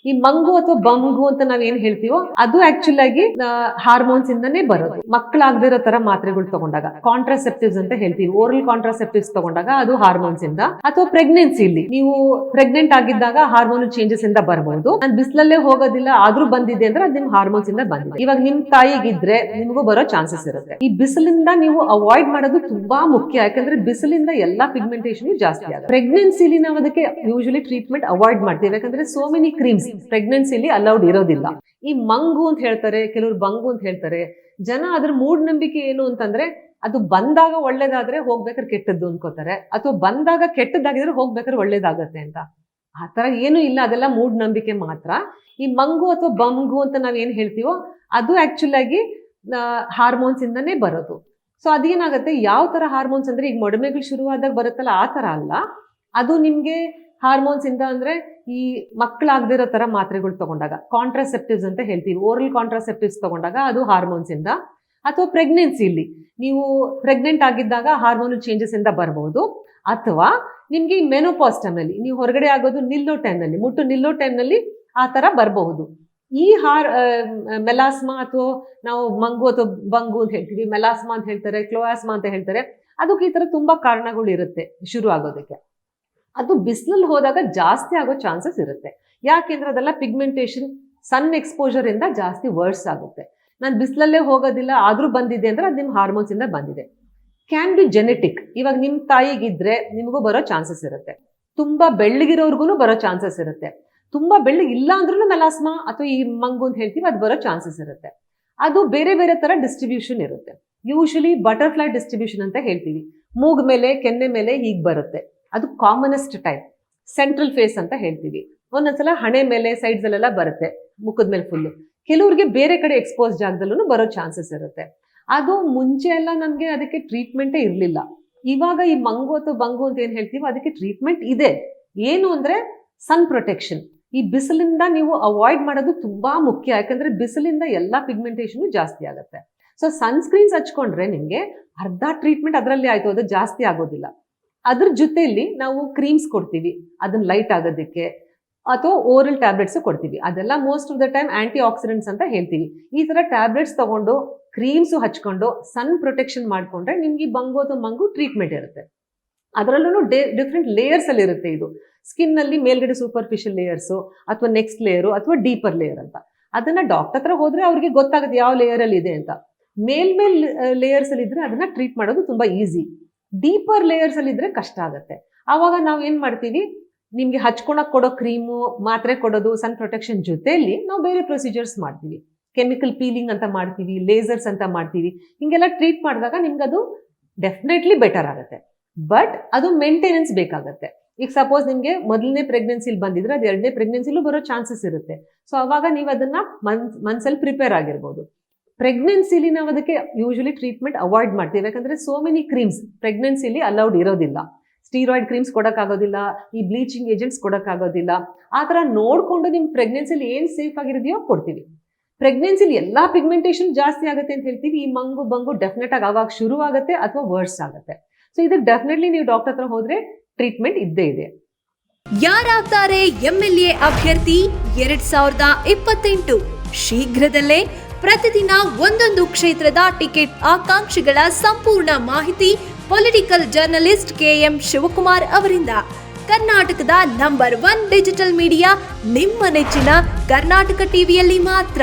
ಈ ಮಂಗು ಅಥವಾ ಬಂಗು ಅಂತ ನಾವ್ ಏನ್ ಹೇಳ್ತೀವೋ ಅದು ಆಕ್ಚುಲ್ ಆಗಿ ಹಾರ್ಮೋನ್ಸ್ ಇಂದಾನೇ ಬರೋದು. ಮಕ್ಕಳಾಗದಿರೋ ತರ ಮಾತ್ರೆಗಳು ತಗೊಂಡಾಗ ಕಾಂಟ್ರಾಸೆಪ್ಟಿವ್ಸ್ ಅಂತ ಹೇಳ್ತೀವಿ, ಓರಲ್ ಕಾಂಟ್ರಾಸೆಪ್ಟಿವ್ಸ್ ತಗೊಂಡಾಗ ಅದು ಹಾರ್ಮೋನ್ಸ್ ಇಂದ, ಅಥವಾ ಪ್ರೆಗ್ನೆನ್ಸಿಲಿ ನೀವು ಪ್ರೆಗ್ನೆಂಟ್ ಆಗಿದ್ದಾಗ ಹಾರ್ಮೋನ್ ಚೇಂಜಸ್ ಇಂದ ಬರಬಹುದು. ನಾನು ಬಿಸಿಲಲ್ಲೇ ಹೋಗೋದಿಲ್ಲ ಆದ್ರೂ ಬಂದಿದೆ ಅಂದ್ರೆ ಅದು ನಿಮ್ ಹಾರ್ಮೋನ್ಸ್ ಇಂದ ಬಂದಿದೆ. ಇವಾಗ ನಿಮ್ ತಾಯಿಗಿದ್ರೆ ನಿಮಗೂ ಬರೋ ಚಾನ್ಸಸ್ ಇರುತ್ತೆ. ಈ ಬಿಸಿಲಿಂದ ನೀವು ಅವಾಯ್ಡ್ ಮಾಡೋದು ತುಂಬಾ ಮುಖ್ಯ, ಯಾಕಂದ್ರೆ ಬಿಸಿಲಿಂದ ಎಲ್ಲಾ ಪಿಗ್ಮೆಂಟೇಷನ್ ಜಾಸ್ತಿ ಆಗುತ್ತೆ. ಪ್ರೆಗ್ನೆನ್ಸಿಲಿ ನಾವು ಅದಕ್ಕೆ ಯೂಶಲಿ ಟ್ರೀಟ್ಮೆಂಟ್ ಅವಾಯ್ಡ್ ಮಾಡ್ತೀವಿ, ಯಾಕಂದ್ರೆ ಸೋ ಮೆನಿ ಕ್ರೀಮ್ಸ್ ಪ್ರೆಗ್ನೆನ್ಸಿಲಿ ಅಲೌಡ್ ಇರೋದಿಲ್ಲ. ಈ ಮಂಗು ಅಂತ ಹೇಳ್ತಾರೆ, ಕೆಲವರು ಬಂಗು ಅಂತ ಹೇಳ್ತಾರೆ. ಜನ ಅದ್ರ ಮೂಢನಂಬಿಕೆ ಏನು ಅಂತಂದ್ರೆ ಅದು ಬಂದಾಗ ಒಳ್ಳೇದಾದ್ರೆ ಹೋಗ್ಬೇಕಾದ್ರೆ ಕೆಟ್ಟದ್ದು ಅನ್ಕೋತಾರೆ, ಅಥವಾ ಬಂದಾಗ ಕೆಟ್ಟದ್ದಾಗಿದ್ರೆ ಹೋಗ್ಬೇಕಾದ್ರೆ ಒಳ್ಳೇದಾಗತ್ತೆ ಅಂತ. ಆತರ ಏನು ಇಲ್ಲ, ಅದೆಲ್ಲ ಮೂಢನಂಬಿಕೆ ಮಾತ್ರ. ಈ ಮಂಗು ಅಥವಾ ಬಂಗು ಅಂತ ನಾವ್ ಏನ್ ಹೇಳ್ತೀವೋ ಅದು ಆಕ್ಚುಲ್ ಆಗಿ ಹಾರ್ಮೋನ್ಸ್ ಇಂದಾನೇ ಬರೋದು. ಸೊ ಅದೇನಾಗುತ್ತೆ, ಯಾವ ತರ ಹಾರ್ಮೋನ್ಸ್ ಅಂದ್ರೆ ಈಗ ಮೊಡಮೆಗಳು ಶುರುವಾದಾಗ ಬರುತ್ತಲ್ಲ ಆ ತರ ಅಲ್ಲ. ಅದು ನಿಮ್ಗೆ ಹಾರ್ಮೋನ್ಸ್ ಇಂದ ಅಂದ್ರೆ ಈ ಮಕ್ಕಳಾಗದಿರೋ ತರ ಮಾತ್ರೆಗಳು ತಗೊಂಡಾಗ ಕಾಂಟ್ರಾಸೆಪ್ಟಿವ್ಸ್ ಅಂತ ಹೇಳ್ತೀವಿ, ಓರಲ್ ಕಾಂಟ್ರಾಸೆಪ್ಟಿವ್ಸ್ ತಗೊಂಡಾಗ ಅದು ಹಾರ್ಮೋನ್ಸ್ ಇಂದ, ಅಥವಾ ಪ್ರೆಗ್ನೆನ್ಸಿಲಿ ನೀವು ಪ್ರೆಗ್ನೆಂಟ್ ಆಗಿದ್ದಾಗ ಹಾರ್ಮೋನ್ ಚೇಂಜಸ್ ಇಂದ ಬರಬಹುದು, ಅಥವಾ ನಿಮ್ಗೆ ಈ ಮೆನೋಪಾಸ್ ಟೈಮ್ನಲ್ಲಿ ನೀವು ಹೊರಗಡೆ ಆಗೋದು ನಿಲ್ಲೋ ಟೈಮ್ನಲ್ಲಿ, ಮುಟ್ಟು ನಿಲ್ಲೋ ಟೈಮ್ನಲ್ಲಿ ಆ ತರ ಬರಬಹುದು. ಈ ಮೆಲಾಸ್ಮಾ ಅಥವಾ ನಾವು ಮಂಗು ಅಥವಾ ಬಂಗು ಅಂತ ಹೇಳ್ತೀವಿ, ಮೆಲಾಸ್ಮಾ ಅಂತ ಹೇಳ್ತಾರೆ, ಕ್ಲೋಯಾಸ್ಮಾ ಅಂತ ಹೇಳ್ತಾರೆ, ಅದಕ್ಕೆ ಈ ತರ ತುಂಬಾ ಕಾರಣಗಳು ಇರುತ್ತೆ ಶುರು ಆಗೋದಕ್ಕೆ. ಅದು ಬಿಸಿಲಲ್ಲಿ ಹೋದಾಗ ಜಾಸ್ತಿ ಆಗೋ ಚಾನ್ಸಸ್ ಇರುತ್ತೆ. ಯಾಕೆಂದ್ರೆ ಅದೆಲ್ಲ ಪಿಗ್ಮೆಂಟೇಷನ್ ಸನ್ ಎಕ್ಸ್ಪೋಜರ್ ಇಂದ ಜಾಸ್ತಿ ವರ್ಸ್ ಆಗುತ್ತೆ. ನಾನು ಬಿಸಿಲಲ್ಲೇ ಹೋಗೋದಿಲ್ಲ ಆದ್ರೂ ಬಂದಿದೆ ಅಂದ್ರೆ ಅದು ನಿಮ್ ಹಾರ್ಮೋನ್ಸ್ ಇಂದ ಬಂದಿದೆ. Can be genetic. ಇವಾಗ ನಿಮ್ ತಾಯಿಗಿದ್ರೆ ನಿಮಗೂ ಬರೋ ಚಾನ್ಸಸ್ ಇರುತ್ತೆ. ತುಂಬಾ ಬೆಳ್ಳಗಿರೋರ್ಗು ಬರೋ ಚಾನ್ಸಸ್ ಇರುತ್ತೆ. ತುಂಬಾ ಬೆಳ್ಳಗೆ ಇಲ್ಲ ಅಂದ್ರೂ ಮೆಲಾಸ್ಮಾ ಅಥವಾ ಈ ಮಂಗು ಅಂತ ಹೇಳ್ತೀವಿ ಅದು ಬರೋ ಚಾನ್ಸಸ್ ಇರುತ್ತೆ. ಅದು ಬೇರೆ ಬೇರೆ ತರ ಡಿಸ್ಟ್ರಿಬ್ಯೂಷನ್ ಇರುತ್ತೆ. ಯೂಶಲಿ ಬಟರ್ಫ್ಲೈ ಡಿಸ್ಟ್ರಿಬ್ಯೂಷನ್ ಅಂತ ಹೇಳ್ತೀವಿ, ಮೂಗ್ ಮೇಲೆ ಕೆನ್ನೆ ಮೇಲೆ ಹೀಗ್ ಬರುತ್ತೆ, ಅದು ಕಾಮನೆಸ್ಟ್ ಟೈಪ್. ಸೆಂಟ್ರಲ್ ಫೇಸ್ ಅಂತ ಹೇಳ್ತೀವಿ, ಒಂದೊಂದ್ಸಲ ಹಣೆ ಮೇಲೆ ಸೈಡ್ಸ್ ಅಲ್ಲೆಲ್ಲ ಬರುತ್ತೆ, ಮುಖದ ಮೇಲೆ ಫುಲ್ಲು. ಕೆಲವ್ರಿಗೆ ಬೇರೆ ಕಡೆ ಎಕ್ಸ್ಪೋಸ್ ಜಾಗದಲ್ಲೂ ಬರೋ ಚಾನ್ಸಸ್ ಇರುತ್ತೆ. ಅದು ಮುಂಚೆ ಎಲ್ಲ ನಮ್ಗೆ ಅದಕ್ಕೆ ಟ್ರೀಟ್ಮೆಂಟೇ ಇರಲಿಲ್ಲ. ಇವಾಗ ಈ ಮಂಗು ಅಥವಾ ಬಂಗು ಅಂತ ಏನ್ ಹೇಳ್ತೀವೋ ಅದಕ್ಕೆ ಟ್ರೀಟ್ಮೆಂಟ್ ಇದೆ. ಏನು ಅಂದ್ರೆ ಸನ್ ಪ್ರೊಟೆಕ್ಷನ್. ಈ ಬಿಸಿಲಿಂದ ನೀವು ಅವಾಯ್ಡ್ ಮಾಡೋದು ತುಂಬಾ ಮುಖ್ಯ, ಯಾಕಂದ್ರೆ ಬಿಸಿಲಿಂದ ಎಲ್ಲಾ ಪಿಗ್ಮೆಂಟೇಷನ್ ಜಾಸ್ತಿ ಆಗುತ್ತೆ. ಸೊ ಸನ್ಸ್ಕ್ರೀನ್ಸ್ ಹಚ್ಕೊಂಡ್ರೆ ನಿಮ್ಗೆ ಅರ್ಧ ಟ್ರೀಟ್ಮೆಂಟ್ ಅದರಲ್ಲಿ ಆಯ್ತು, ಅದು ಜಾಸ್ತಿ ಆಗೋದಿಲ್ಲ. ಅದ್ರ ಜೊತೆಯಲ್ಲಿ ನಾವು ಕ್ರೀಮ್ಸ್ ಕೊಡ್ತೀವಿ ಅದನ್ನ ಲೈಟ್ ಆಗೋದಕ್ಕೆ, ಅಥವಾ ಓರಲ್ ಟ್ಯಾಬ್ಲೆಟ್ಸ್ ಕೊಡ್ತೀವಿ. ಅದೆಲ್ಲ most of the time antioxidants ಅಂತ ಹೇಳ್ತೀವಿ. ಈ ತರ ಟ್ಯಾಬ್ಲೆಟ್ಸ್ ತಗೊಂಡು ಕ್ರೀಮ್ಸ್ ಹಚ್ಕೊಂಡು ಸನ್ ಪ್ರೊಟೆಕ್ಷನ್ ಮಾಡ್ಕೊಂಡ್ರೆ ನಿಮ್ಗೆ ಬಂಗು ಅಥವಾ ಮಂಗು ಟ್ರೀಟ್ಮೆಂಟ್ ಇರುತ್ತೆ. ಅದರಲ್ಲೂ ಡಿಫ್ರೆಂಟ್ ಲೇಯರ್ಸ್ ಅಲ್ಲಿ ಇರುತ್ತೆ. ಇದು ಸ್ಕಿನ್ ಅಲ್ಲಿ ಮೇಲ್ಗಡೆ ಸೂಪರ್ಫಿಷಿಯಲ್ ಲೇಯರ್ಸ್, ಅಥವಾ ನೆಕ್ಸ್ಟ್ ಲೇಯರ್, ಅಥವಾ ಡೀಪರ್ ಲೇಯರ್ ಅಂತ. ಅದನ್ನ ಡಾಕ್ಟರ್ ಹತ್ರ ಹೋದ್ರೆ ಅವ್ರಿಗೆ ಗೊತ್ತಾಗುತ್ತೆ ಯಾವ ಲೇಯರ್ ಅಲ್ಲಿ ಇದೆ ಅಂತ. ಮೇಲ್ ಲೇಯರ್ಸ್ ಅಲ್ಲಿ ಇದ್ರೆ ಅದನ್ನ ಟ್ರೀಟ್ ಮಾಡೋದು ತುಂಬಾ ಈಸಿ. ಡೀಪರ್ ಲೇಯರ್ಸ್ ಅಲ್ಲಿ ಇದ್ರೆ ಕಷ್ಟ ಆಗುತ್ತೆ. ಆವಾಗ ನಾವು ಏನ್ ಮಾಡ್ತೀವಿ, ನಿಮ್ಗೆ ಹಚ್ಕೊಳಕ್ ಕೊಡೋ ಕ್ರೀಮು ಮಾತ್ರೆ ಕೊಡೋದು ಸನ್ ಪ್ರೊಟೆಕ್ಷನ್ ಜೊತೆಯಲ್ಲಿ ನಾವು ಬೇರೆ ಪ್ರೊಸೀಜರ್ಸ್ ಮಾಡ್ತೀವಿ. ಕೆಮಿಕಲ್ ಪೀಲಿಂಗ್ ಅಂತ ಮಾಡ್ತೀವಿ, ಲೇಸರ್ಸ್ ಅಂತ ಮಾಡ್ತೀವಿ. ಹಿಂಗೆಲ್ಲ ಟ್ರೀಟ್ ಮಾಡಿದಾಗ ನಿಮ್ಗೆ ಅದು ಡೆಫಿನೆಟ್ಲಿ ಬೆಟರ್ ಆಗುತ್ತೆ. ಬಟ್ ಅದು ಮೇಂಟೆನೆನ್ಸ್ ಬೇಕಾಗತ್ತೆ. ಈಗ ಸಪೋಸ್ ನಿಮ್ಗೆ ಮೊದಲನೇ ಪ್ರೆಗ್ನೆನ್ಸಿಲಿ ಬಂದಿದ್ರೆ ಅದು ಎರಡನೇ ಪ್ರೆಗ್ನೆನ್ಸಿಲೂ ಬರೋ ಚಾನ್ಸಸ್ ಇರುತ್ತೆ. ಸೊ ಅವಾಗ ನೀವು ಅದನ್ನ ಮನ್ಸಲ್ಲಿ ಪ್ರಿಪೇರ್ ಆಗಿರ್ಬೋದು. ಪ್ರೆಗ್ನೆನ್ಸಿಲಿ ನಾವು ಅದಕ್ಕೆ ಯೂಶಲಿ ಟ್ರೀಟ್ಮೆಂಟ್ ಅವಾಯ್ಡ್ ಮಾಡ್ತೀವಿ, ಯಾಕಂದ್ರೆ ಸೋ ಮೆನಿ ಕ್ರೀಮ್ಸ್ ಪ್ರೆಗ್ನೆನ್ಸಿಲಿ ಅಲೌಡ್ ಇರೋದಿಲ್ಲ. ಸ್ಟೀರಾಯ್ಡ್ ಕ್ರೀಮ್ಸ್ ಕೊಡೋಕ್ಕಾಗೋದಿಲ್ಲ, ಈ ಬ್ಲೀಚಿಂಗ್ ಏಜೆಂಟ್ಸ್ ಕೊಡೋಕ್ಕಾಗೋದಿಲ್ಲ. ಆ ಥರ ನೋಡಿಕೊಂಡು ನಿಮ್ ಪ್ರೆಗ್ನೆನ್ಸಿಲಿ ಏನು ಸೇಫ್ ಆಗಿದೆಯೋ ಕೊಡ್ತೀವಿ. ಪ್ರೆಗ್ನೆನ್ಸಿಲಿ ಎಲ್ಲಾ ಪಿಗ್ಮೆಂಟೇಷನ್ ಜಾಸ್ತಿ ಆಗುತ್ತೆ ಅಂತ ಹೇಳ್ತೀವಿ. ಈ ಮಂಗು ಬಂಗು ಡೆಫಿನೆಟ್ ಆಗಿ ಅವಾಗ ಶುರು ಆಗುತ್ತೆ ಅಥವಾ ವರ್ಸ್ ಆಗುತ್ತೆ. ಸೊ ಇದಕ್ಕೆ ಡೆಫಿನೆಟ್ಲಿ ನೀವು ಡಾಕ್ಟರ್ ಹತ್ರ ಹೋದ್ರೆ ಟ್ರೀಟ್ಮೆಂಟ್ ಇದ್ದೇ ಇದೆ. ಯಾರಾಗ್ತಾರೆ ಎಂಎಲ್ಎ ಅಭ್ಯರ್ಥಿ 2028? ಶೀಘ್ರದಲ್ಲೇ ಪ್ರತಿದಿನ ಒಂದೊಂದು ಕ್ಷೇತ್ರದ ಟಿಕೆಟ್ ಆಕಾಂಕ್ಷಿಗಳ ಸಂಪೂರ್ಣ ಮಾಹಿತಿ ಪೊಲಿಟಿಕಲ್ ಜರ್ನಲಿಸ್ಟ್ KM ಶಿವಕುಮಾರ್ ಅವರಿಂದ. ಕರ್ನಾಟಕದ ನಂಬರ್ 1 ಡಿಜಿಟಲ್ ಮೀಡಿಯಾ ನಿಮ್ಮ ನೆಚ್ಚಿನ ಕರ್ನಾಟಕ ಟಿವಿಯಲ್ಲಿ ಮಾತ್ರ.